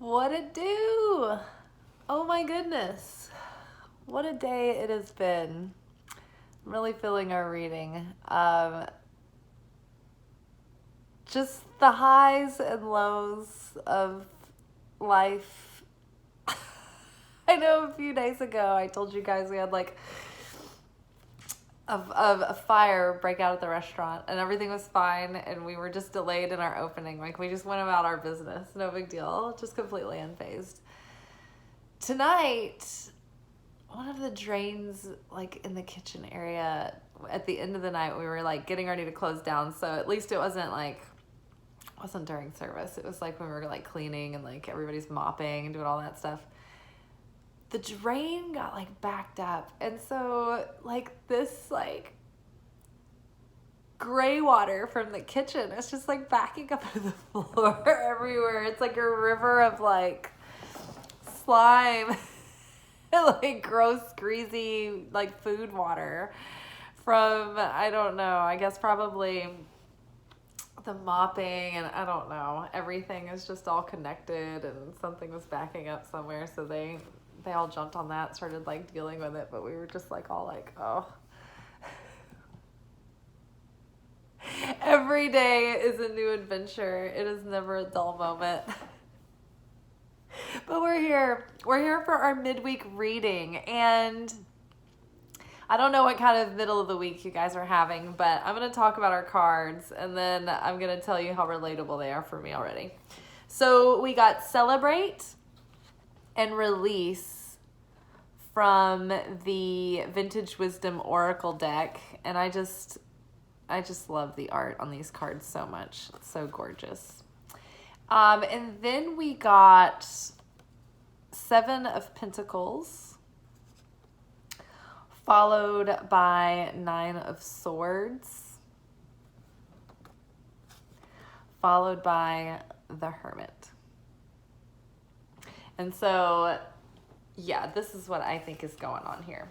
What it do? Oh my goodness. What a day it has been. I'm really feeling our reading. Just the highs and lows of life. I know a few days ago I told you guys we had like a fire break out at the restaurant and everything was fine and we were just delayed in our opening. Like we just went about our business. No big deal. Just completely unfazed. Tonight, one of the drains like in the kitchen area at the end of the night, we were like getting ready to close down. So at least it wasn't during service. It was like when we were like cleaning and like everybody's mopping and doing all that stuff. The drain got like backed up, and so like this like gray water from the kitchen is just like backing up to the floor everywhere. It's like a river of like slime like gross greasy like food water from, I don't know, I guess probably the mopping, and I don't know, everything is just all connected and something was backing up somewhere, so they all jumped on that, started like dealing with it, but we were just like all like, oh. Every day is a new adventure. It is never a dull moment. But we're here for our midweek reading, and I don't know what kind of middle of the week you guys are having, but I'm going to talk about our cards, and then I'm going to tell you how relatable they are for me already. So we got Celebrate and Release from the Vintage Wisdom Oracle deck, and I just love the art on these cards so much. It's so gorgeous. And then we got Seven of Pentacles, followed by Nine of Swords, followed by the Hermit. And so, yeah, this is what I think is going on here.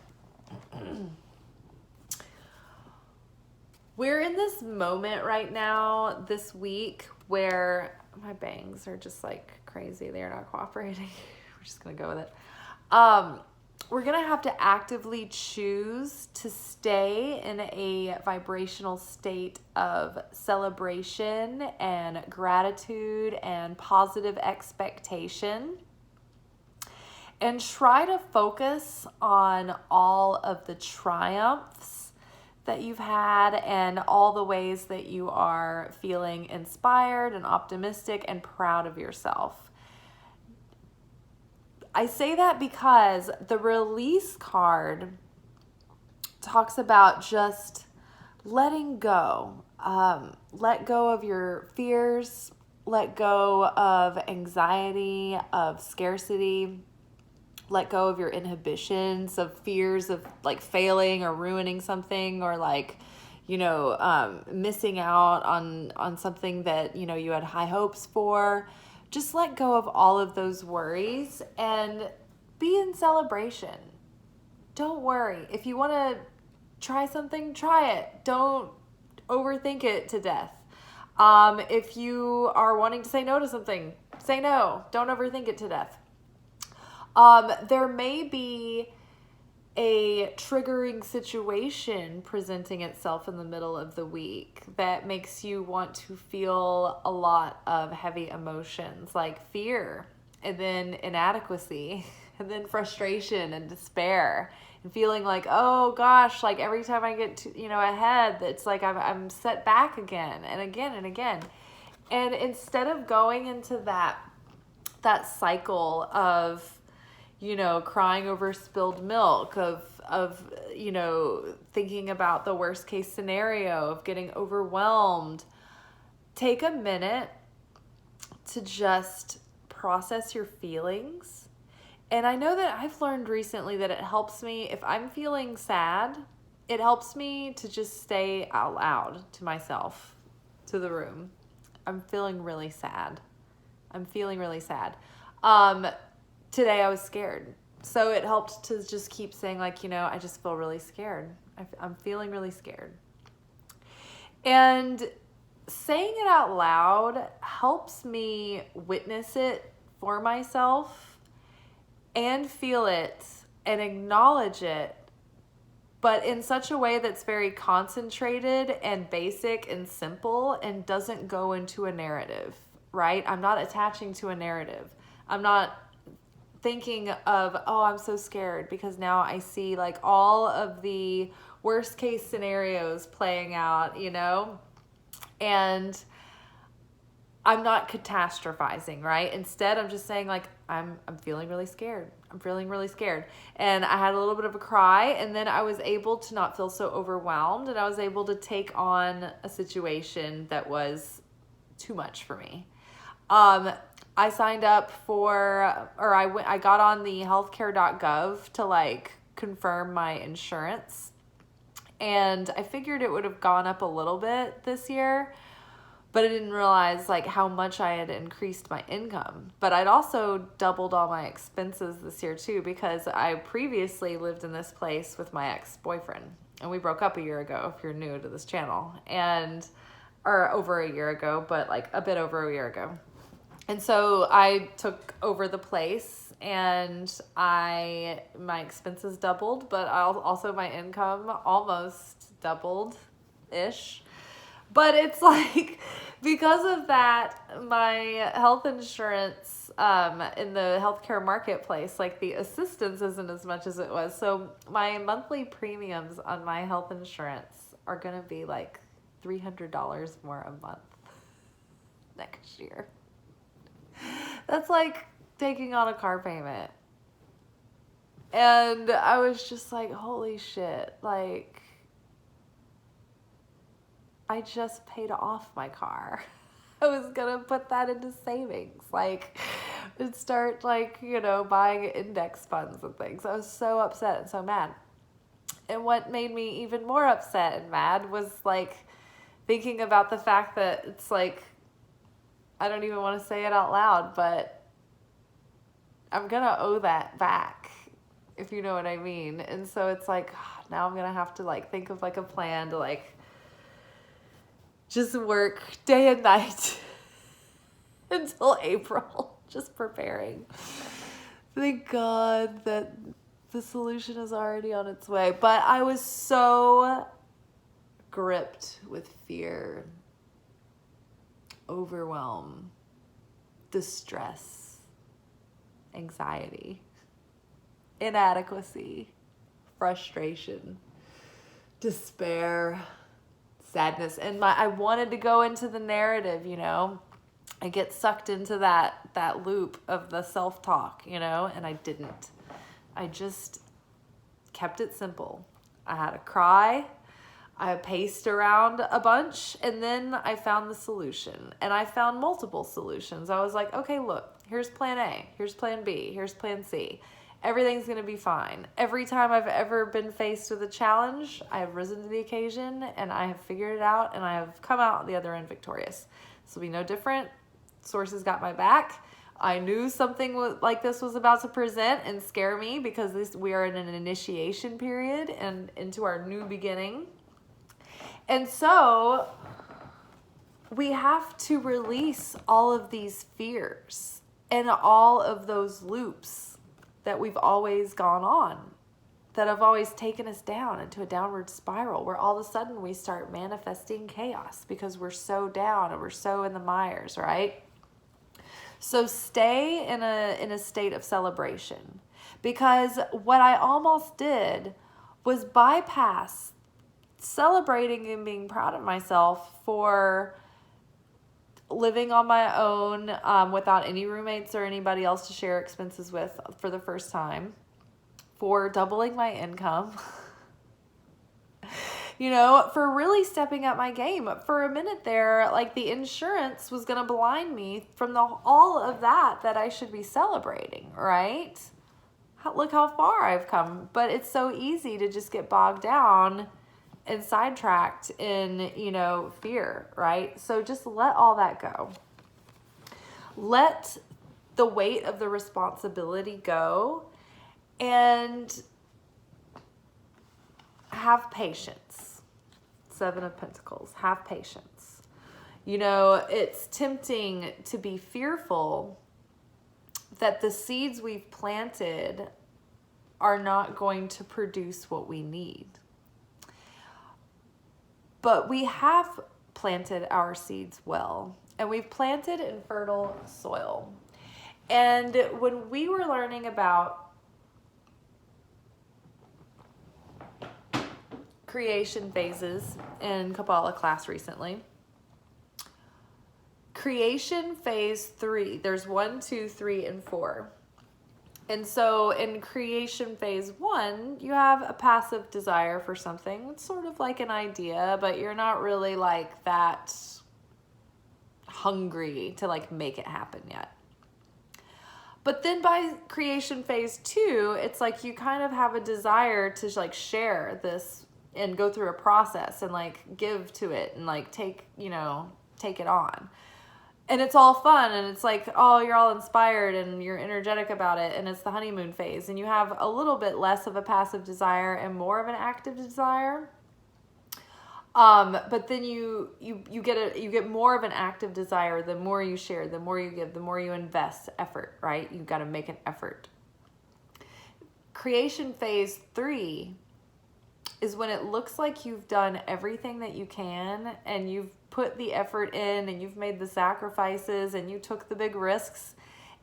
We're in this moment right now, this week, where my bangs are just like crazy. They're not cooperating. We're just going to go with it. We're going to have to actively choose to stay in a vibrational state of celebration and gratitude and positive expectation, and try to focus on all of the triumphs that you've had and all the ways that you are feeling inspired and optimistic and proud of yourself. I say that because the Release card talks about just letting go. Let go of your fears, let go of anxiety, of scarcity, let go of your inhibitions, of fears of like failing or ruining something, or like, missing out on something that, you had high hopes for. Just let go of all of those worries and be in celebration. Don't worry. If you want to try something, try it. Don't overthink it to death. If you are wanting to say no to something, say no. Don't overthink it to death. There may be a triggering situation presenting itself in the middle of the week that makes you want to feel a lot of heavy emotions like fear, and then inadequacy, and then frustration and despair, and feeling like, oh gosh, like every time I get to, ahead, it's like I'm set back again and again and again. And instead of going into that cycle of, crying over spilled milk, of thinking about the worst case scenario, of getting overwhelmed, take a minute to just process your feelings. And I know that I've learned recently that it helps me, if I'm feeling sad, it helps me to just say out loud to myself, to the room, I'm feeling really sad. Today I was scared. So it helped to just keep saying like, I just feel really scared. I'm feeling really scared. And saying it out loud helps me witness it for myself and feel it and acknowledge it, but in such a way that's very concentrated and basic and simple and doesn't go into a narrative, right? I'm not attaching to a narrative. I'm not thinking of, oh, I'm so scared because now I see like all of the worst case scenarios playing out, you know? And I'm not catastrophizing, right? Instead, I'm just saying like, I'm feeling really scared. I'm feeling really scared. And I had a little bit of a cry, and then I was able to not feel so overwhelmed, and I was able to take on a situation that was too much for me. I signed up for, or I got on the healthcare.gov to like confirm my insurance. And I figured it would have gone up a little bit this year, but I didn't realize like how much I had increased my income. But I'd also doubled all my expenses this year too, because I previously lived in this place with my ex-boyfriend, and we broke up a year ago, if you're new to this channel, or over a year ago, but like a bit over a year ago. And so I took over the place, and my expenses doubled, but also my income almost doubled-ish. But it's like, because of that, my health insurance in the healthcare marketplace, like the assistance isn't as much as it was. So my monthly premiums on my health insurance are going to be like $300 more a month next year. That's like taking on a car payment. And I was just like, holy shit, like, I just paid off my car. I was going to put that into savings, like, and start, like, you know, buying index funds and things. I was so upset and so mad. And what made me even more upset and mad was, like, thinking about the fact that it's, like, I don't even want to say it out loud, but I'm going to owe that back, if you know what I mean. And so it's like, now I'm going to have to, like, think of, like, a plan to, like, just work day and night until April, just preparing. Thank God that the solution is already on its way. But I was so gripped with fear, overwhelm, distress, anxiety, inadequacy, frustration, despair, sadness. And I wanted to go into the narrative, you know. I get sucked into that loop of the self-talk, you know, and I didn't. I just kept it simple. I had a cry. I paced around a bunch, and then I found the solution. And I found multiple solutions. I was like, okay, look, here's plan A, here's plan B, here's plan C. Everything's going to be fine. Every time I've ever been faced with a challenge, I have risen to the occasion, and I have figured it out, and I have come out the other end victorious. This will be no different. Sources got my back. I knew something like this was about to present and scare me, because we are in an initiation period and into our new beginning. And so we have to release all of these fears and all of those loops that we've always gone on, that have always taken us down into a downward spiral, where all of a sudden we start manifesting chaos because we're so down and we're so in the mires, right? So stay in a state of celebration, because what I almost did was bypass celebrating and being proud of myself for living on my own without any roommates or anybody else to share expenses with for the first time, for doubling my income, you know, for really stepping up my game. For a minute there, like, the insurance was going to blind me from all of that I should be celebrating, right? Look how far I've come. But it's so easy to just get bogged down and sidetracked in, you know, fear, right? So just let all that go. Let the weight of the responsibility go, and have patience. 7 of Pentacles. Have patience. You know, it's tempting to be fearful that the seeds we've planted are not going to produce what we need. But we have planted our seeds well, and we've planted in fertile soil. And when we were learning about creation phases in Kabbalah class recently, creation phase 3, there's 1, 2, 3, and 4. And so in creation phase 1, you have a passive desire for something. It's sort of like an idea, but you're not really like that hungry to like make it happen yet. But then by creation phase 2, it's like you kind of have a desire to like share this and go through a process and like give to it and like take it on. And it's all fun, and it's like, oh, you're all inspired and you're energetic about it, and it's the honeymoon phase, and you have a little bit less of a passive desire and more of an active desire. But then you get more of an active desire the more you share, the more you give, the more you invest effort, right? You've got to make an effort. Creation phase 3 is when it looks like you've done everything that you can, and you've put the effort in, and you've made the sacrifices, and you took the big risks,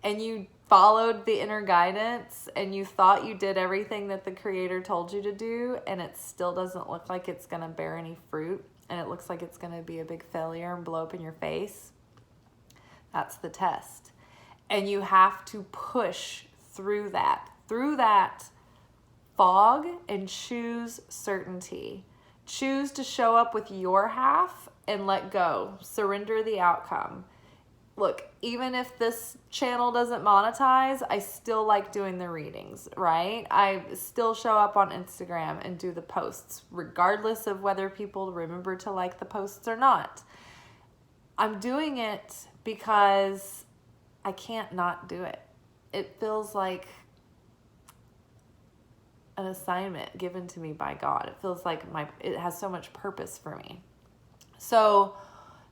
and you followed the inner guidance, and you thought you did everything that the Creator told you to do, and it still doesn't look like it's going to bear any fruit, and it looks like it's going to be a big failure and blow up in your face. That's the test. And you have to push through that fog, and choose certainty. Choose to show up with your half and let go. Surrender the outcome. Look, even if this channel doesn't monetize, I still like doing the readings, right? I still show up on Instagram and do the posts, regardless of whether people remember to like the posts or not. I'm doing it because I can't not do it. It feels like an assignment given to me by God. It feels like it has so much purpose for me. So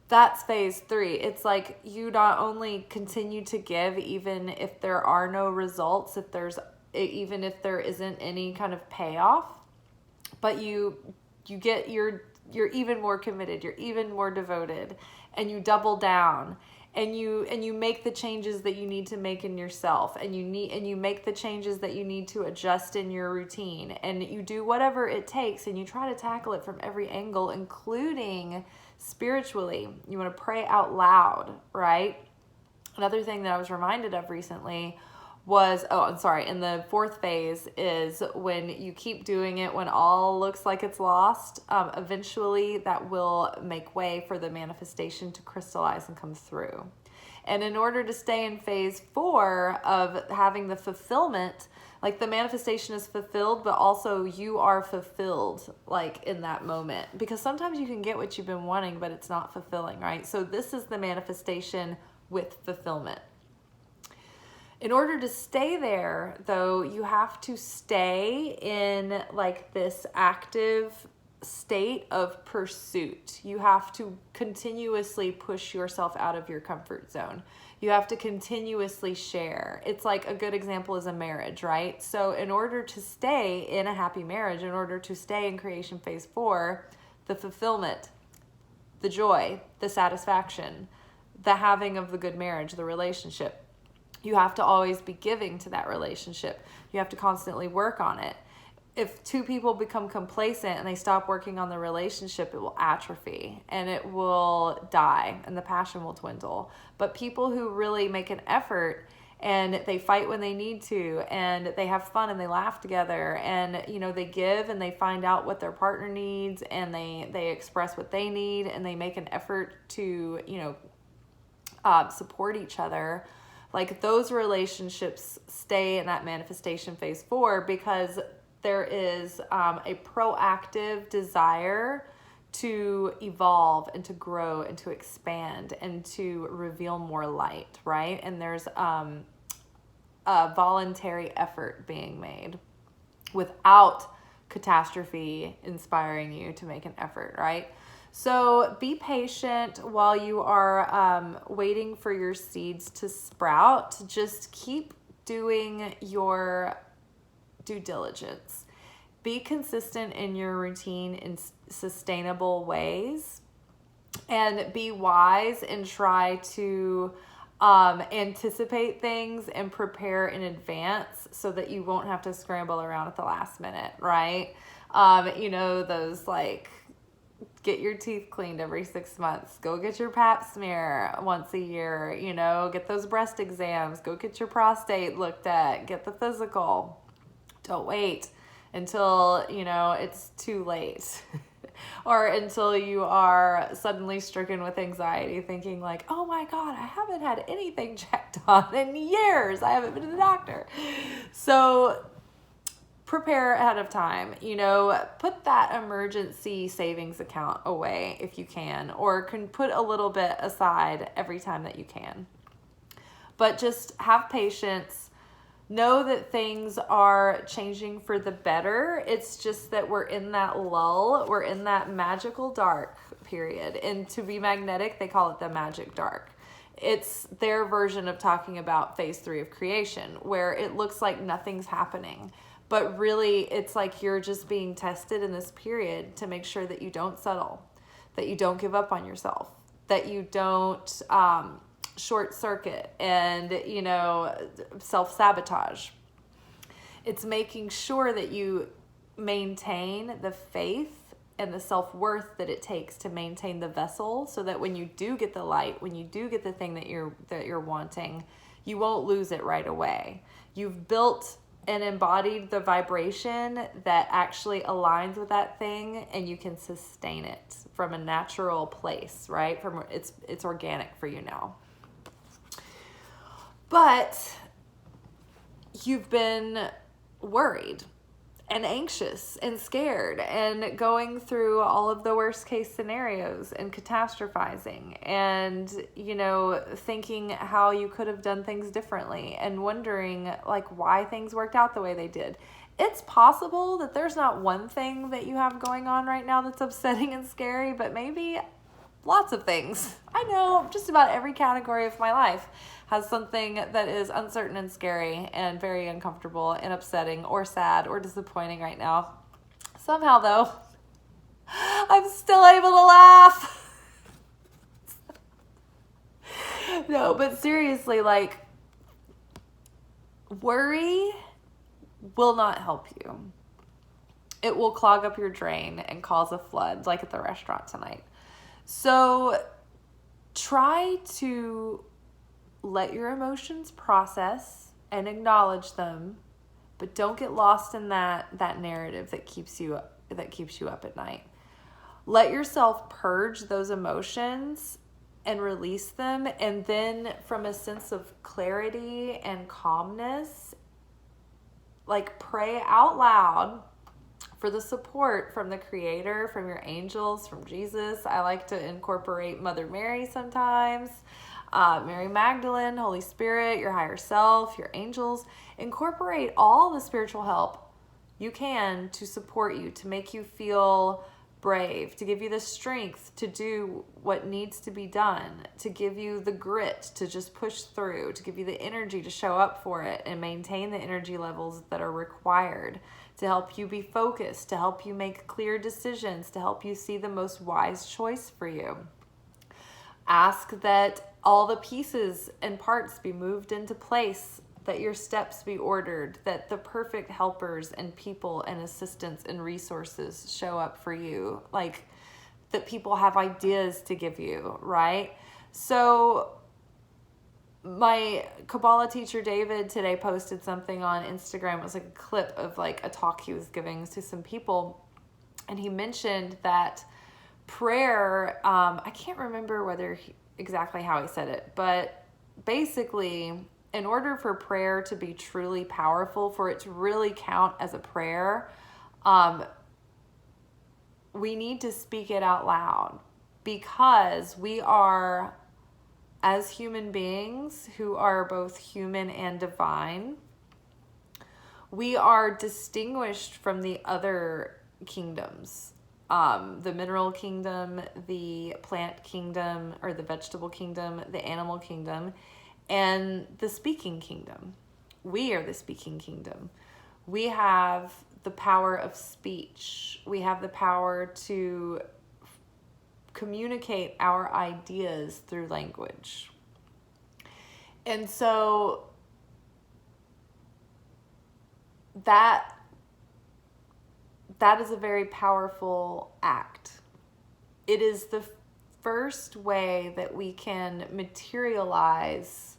that's phase 3. It's like you not only continue to give even if there are no results, even if there isn't any kind of payoff, but you're even more committed, you're even more devoted, and you double down. And you make the changes that you need to make in yourself, and you make the changes that you need to adjust in your routine, and you do whatever it takes, and you try to tackle it from every angle, including spiritually. You want to pray out loud, right? Another thing that I was reminded of recently was, in the 4th phase is when you keep doing it when all looks like it's lost. Eventually that will make way for the manifestation to crystallize and come through. And in order to stay in phase 4 of having the fulfillment, like the manifestation is fulfilled, but also you are fulfilled like in that moment, because sometimes you can get what you've been wanting, but it's not fulfilling, right? So this is the manifestation with fulfillment. In order to stay there, though, you have to stay in like this active state of pursuit. You have to continuously push yourself out of your comfort zone. You have to continuously share. It's like a good example is a marriage, right? So in order to stay in a happy marriage, in order to stay in creation phase 4, the fulfillment, the joy, the satisfaction, the having of the good marriage, the relationship, you have to always be giving to that relationship. You have to constantly work on it. If 2 people become complacent and they stop working on the relationship, it will atrophy and it will die and the passion will dwindle. But people who really make an effort and they fight when they need to, and they have fun and they laugh together, and they give and they find out what their partner needs, and they express what they need, and they make an effort to support each other. Like those relationships stay in that manifestation phase 4 because there is a proactive desire to evolve and to grow and to expand and to reveal more light, right? And there's a voluntary effort being made without catastrophe inspiring you to make an effort, right? So be patient while you are waiting for your seeds to sprout. Just keep doing your due diligence. Be consistent in your routine in sustainable ways, and be wise and try to anticipate things and prepare in advance so that you won't have to scramble around at the last minute, right? Those like, get your teeth cleaned every 6 months, go get your pap smear once a year, get those breast exams, go get your prostate looked at, get the physical. Don't wait until, it's too late. Or until you are suddenly stricken with anxiety, thinking like, oh my God, I haven't had anything checked on in years. I haven't been to the doctor. So prepare ahead of time. Put that emergency savings account away if you can, or can put a little bit aside every time that you can. But just have patience. Know that things are changing for the better. It's just that we're in that lull. We're in that magical dark period. And to be magnetic, they call it the magic dark. It's their version of talking about phase 3 of creation, where it looks like nothing's happening. But really, it's like you're just being tested in this period to make sure that you don't settle, that you don't give up on yourself, that you don't short circuit and, self-sabotage. It's making sure that you maintain the faith and the self-worth that it takes to maintain the vessel, so that when you do get the light, when you do get the thing that you're wanting, you won't lose it right away. You've built and embodied the vibration that actually aligns with that thing, and you can sustain it from a natural place, right? It's organic for you now. But you've been worried and anxious and scared and going through all of the worst case scenarios and catastrophizing and, thinking how you could have done things differently and wondering like why things worked out the way they did. It's possible that there's not one thing that you have going on right now that's upsetting and scary, but maybe lots of things. I know just about every category of my life has something that is uncertain and scary and very uncomfortable and upsetting or sad or disappointing right now. Somehow, though, I'm still able to laugh. No, but seriously, like, worry will not help you. It will clog up your drain and cause a flood, like at the restaurant tonight. So try to let your emotions process and acknowledge them, but don't get lost in that narrative that keeps you up at night. Let yourself purge those emotions and release them, and then from a sense of clarity and calmness, like, pray out loud for the support from the Creator, from your angels, from Jesus. I like to incorporate Mother Mary sometimes, Mary Magdalene, Holy Spirit, your higher self, your angels. Incorporate all the spiritual help you can to support you, to make you feel brave, to give you the strength to do what needs to be done, to give you the grit to just push through, to give you the energy to show up for it and maintain the energy levels that are required, to help you be focused, to help you make clear decisions, to help you see the most wise choice for you. Ask that all the pieces and parts be moved into place, that your steps be ordered, that the perfect helpers and people and assistants and resources show up for you, like that people have ideas to give you, right? So my Kabbalah teacher David today posted something on Instagram. It was like a clip of like a talk he was giving to some people, and he mentioned that prayer, I can't remember exactly how he said it, but basically, in order for prayer to be truly powerful, for it to really count as a prayer, we need to speak it out loud, because we are, as human beings who are both human and divine, we are distinguished from the other kingdoms the mineral kingdom, the plant kingdom, or the vegetable kingdom, the animal kingdom, and the speaking kingdom. We are the speaking kingdom. We have the power of speech. We have the power to communicate our ideas through language. And so that is a very powerful act. It is the first way that we can materialize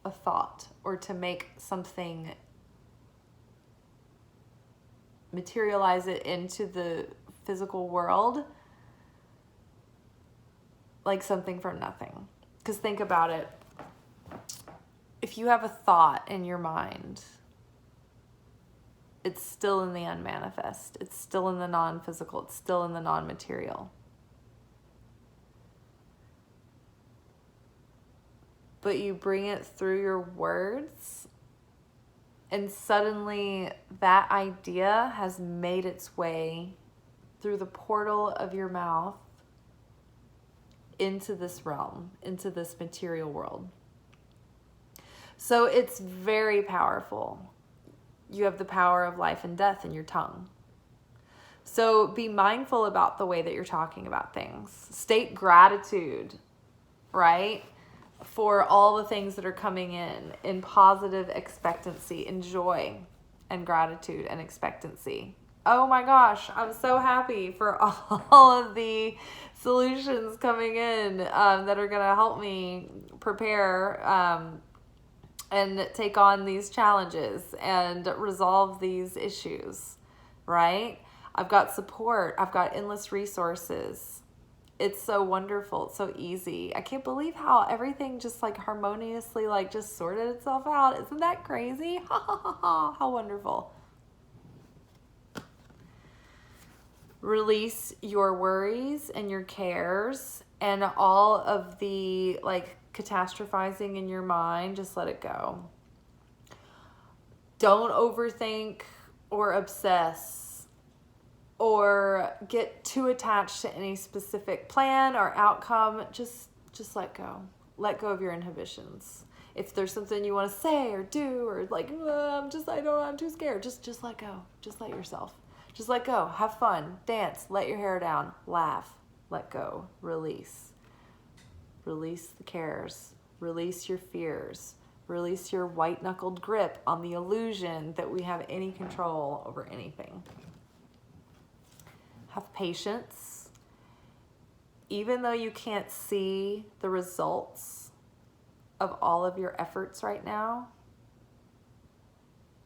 a thought, or to make something, materialize it into the physical world, like something from nothing. Because think about it. If you have a thought in your mind, it's still in the unmanifest. It's still in the non-physical. It's still in the non-material. But you bring it through your words, and suddenly that idea has made its way through the portal of your mouth into this realm, into this material world. So it's very powerful. You have the power of life and death in your tongue. So be mindful about the way that you're talking about things. State gratitude, right? For all the things that are coming in positive expectancy, in joy and gratitude and expectancy. Oh my gosh, I'm so happy for all of the solutions coming in that are going to help me prepare and take on these challenges and resolve these issues, right? I've got support. I've got endless resources. It's so wonderful. It's so easy. I can't believe how everything just like harmoniously like just sorted itself out. Isn't that crazy? Ha ha ha ha. How wonderful. Release your worries and your cares and all of the like catastrophizing in your mind. Just let it go. Don't overthink or obsess or get too attached to any specific plan or outcome. Just let go. Let go of your inhibitions. If there's something you want to say or do, or like, I'm too scared. Just let go. Just let yourself. Just let go. Have fun. Dance. Let your hair down. Laugh. Let go. Release. Release the cares. Release your fears. Release your white-knuckled grip on the illusion that we have any control over anything. Have patience. Even though you can't see the results of all of your efforts right now,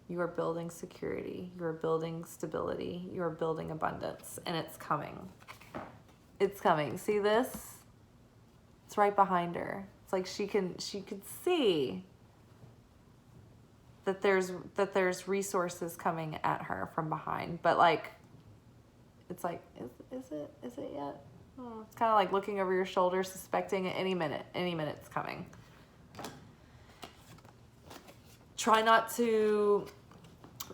you are building security. You are building stability. You are building abundance, and it's coming. It's coming. See this? It's right behind her. It's like she could see that there's resources coming at her from behind, but like, it's like, is it yet? It's kind of like looking over your shoulder, suspecting at any minute it's coming. Try not to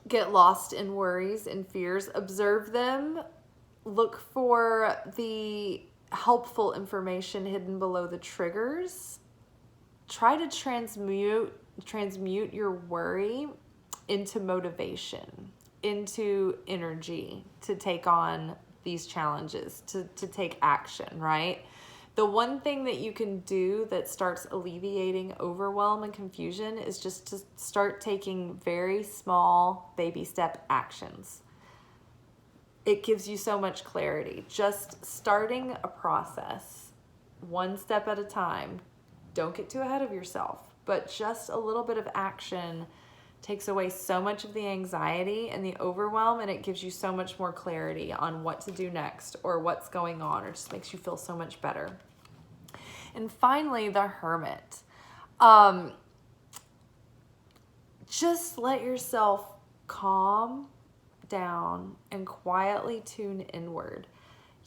get lost in worries and fears. Observe them. Look for the helpful information hidden below the triggers. Try to transmute your worry into motivation, into energy to take on these challenges, to take action, right? The one thing that you can do that starts alleviating overwhelm and confusion is just to start taking very small baby step actions. It gives you so much clarity. Just starting a process, one step at a time. Don't get too ahead of yourself, but just a little bit of action takes away so much of the anxiety and the overwhelm, and it gives you so much more clarity on what to do next or what's going on, or just makes you feel so much better. And finally, the hermit. Just let yourself calm down and quietly tune inward.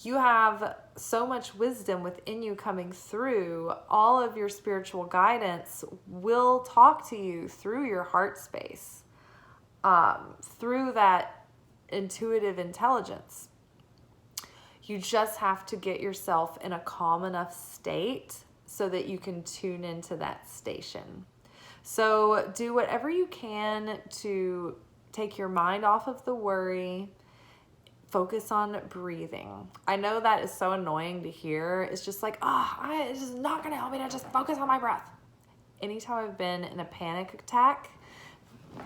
You have so much wisdom within you coming through. All of your spiritual guidance will talk to you through your heart space, through that intuitive intelligence. You just have to get yourself in a calm enough state so that you can tune into that station. So do whatever you can to take your mind off of the worry. Focus on breathing. I know that is so annoying to hear. It's just like, it's just not going to help me to just focus on my breath. Anytime I've been in a panic attack,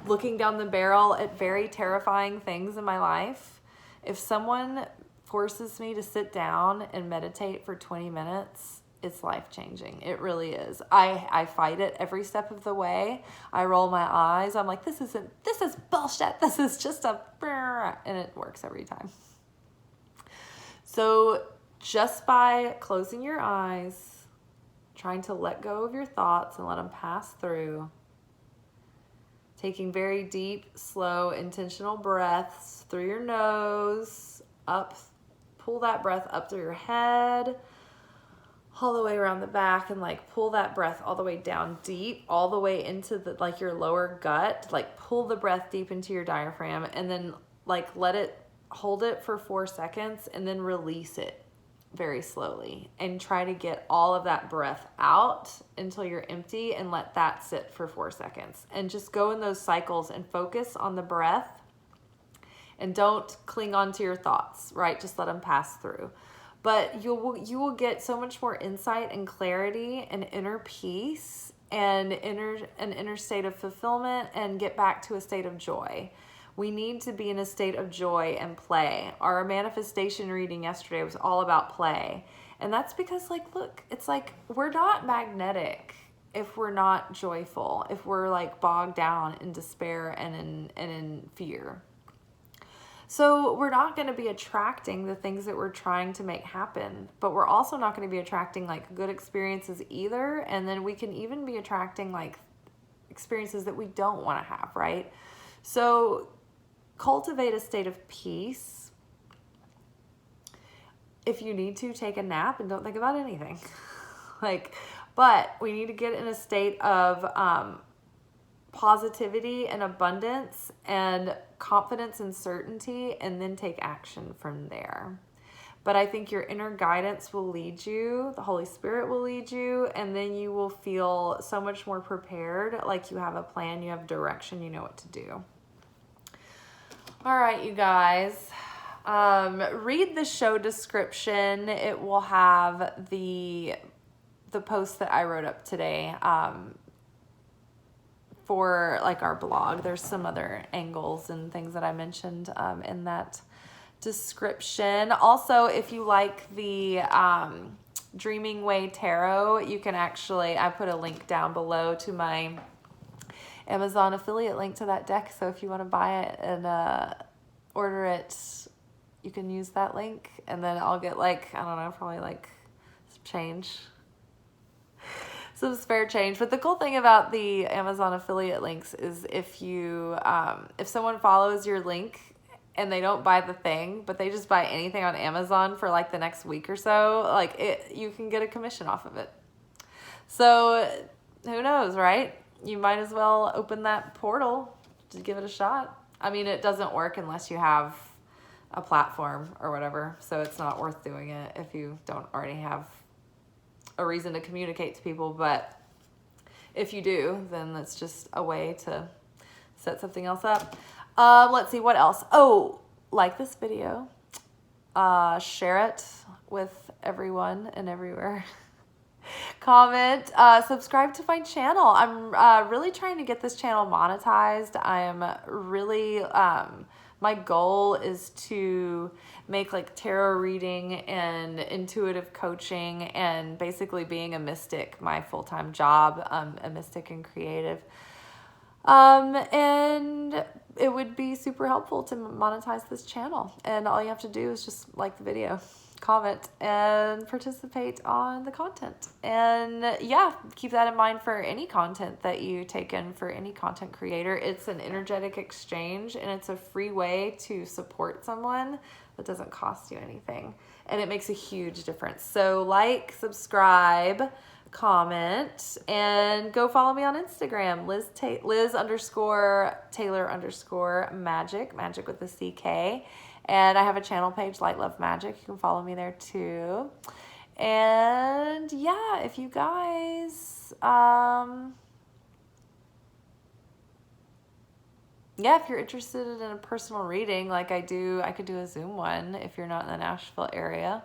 looking down the barrel at very terrifying things in my life, if someone forces me to sit down and meditate for 20 minutes, it's life-changing. It really is. I fight it every step of the way. I roll my eyes. I'm like, this is bullshit. This is just and it works every time. So just by closing your eyes, trying to let go of your thoughts and let them pass through, taking very deep, slow, intentional breaths through your nose, up, pull that breath up through your head, all the way around the back, and like pull that breath all the way down deep, all the way into the like your lower gut. Like pull the breath deep into your diaphragm, and then like hold it for 4 seconds, and then release it very slowly, and try to get all of that breath out until you're empty, and let that sit for 4 seconds, and just go in those cycles and focus on the breath, and don't cling on to your thoughts, right? Just let them pass through. But you will get so much more insight and clarity and inner peace and an inner state of fulfillment, and get back to a state of joy. We need to be in a state of joy and play. Our manifestation reading yesterday was all about play. And that's because, like, look, it's like we're not magnetic if we're not joyful, if we're like bogged down in despair and in fear. So we're not going to be attracting the things that we're trying to make happen, but we're also not going to be attracting like good experiences either. And then we can even be attracting like experiences that we don't want to have, right? So cultivate a state of peace. If you need to, take a nap and don't think about anything. But we need to get in a state of positivity and abundance and confidence and certainty, and then take action from there. But I think your inner guidance will lead you, the Holy Spirit will lead you, and then you will feel so much more prepared, like you have a plan, you have direction, you know what to do. All right, you guys, read the show description. It will have the post that I wrote up today, for like our blog. There's some other angles and things that I mentioned in that description. Also, if you like the Dreaming Way Tarot, you can actually, I put a link down below to my Amazon affiliate link to that deck. So if you want to buy it and order it, you can use that link, and then I'll get like, I don't know, probably like some change. Some spare change. But the cool thing about the Amazon affiliate links is if you, if someone follows your link and they don't buy the thing, but they just buy anything on Amazon for like the next week or so, like you can get a commission off of it. So who knows, right? You might as well open that portal to give it a shot. I mean, it doesn't work unless you have a platform or whatever. So it's not worth doing it if you don't already have a reason to communicate to people. But if you do, then that's just a way to set something else up. Let's see what else. Oh, like this video, share it with everyone and everywhere. Comment, subscribe to my channel. I'm really trying to get this channel monetized. I am really, my goal is to make like tarot reading and intuitive coaching and basically being a mystic my full-time job, a mystic and creative. And it would be super helpful to monetize this channel. And all you have to do is just like the video, comment, and participate on the content. And yeah, keep that in mind for any content that you take in for any content creator. It's an energetic exchange, and it's a free way to support someone that doesn't cost you anything. And it makes a huge difference. So like, subscribe, comment, and go follow me on Instagram, Liz_Taylor_Magick, Magick with a CK. And I have a channel page, Light Love Magic. You can follow me there too. And yeah, if you guys, yeah, if you're interested in a personal reading like I do, I could do a Zoom one if you're not in the Nashville area.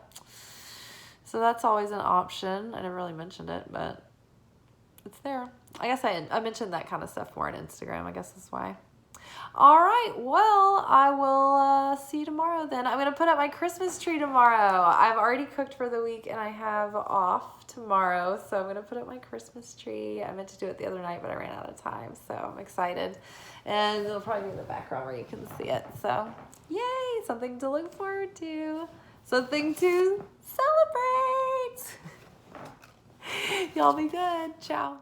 So that's always an option. I never really mentioned it, but it's there. I guess I mentioned that kind of stuff more on Instagram. I guess that's why. All right. Well, I will see you tomorrow then. I'm going to put up my Christmas tree tomorrow. I've already cooked for the week and I have off tomorrow. So I'm going to put up my Christmas tree. I meant to do it the other night, but I ran out of time. So I'm excited. And it'll probably be in the background where you can see it. So yay, something to look forward to. Something to celebrate. Y'all be good. Ciao.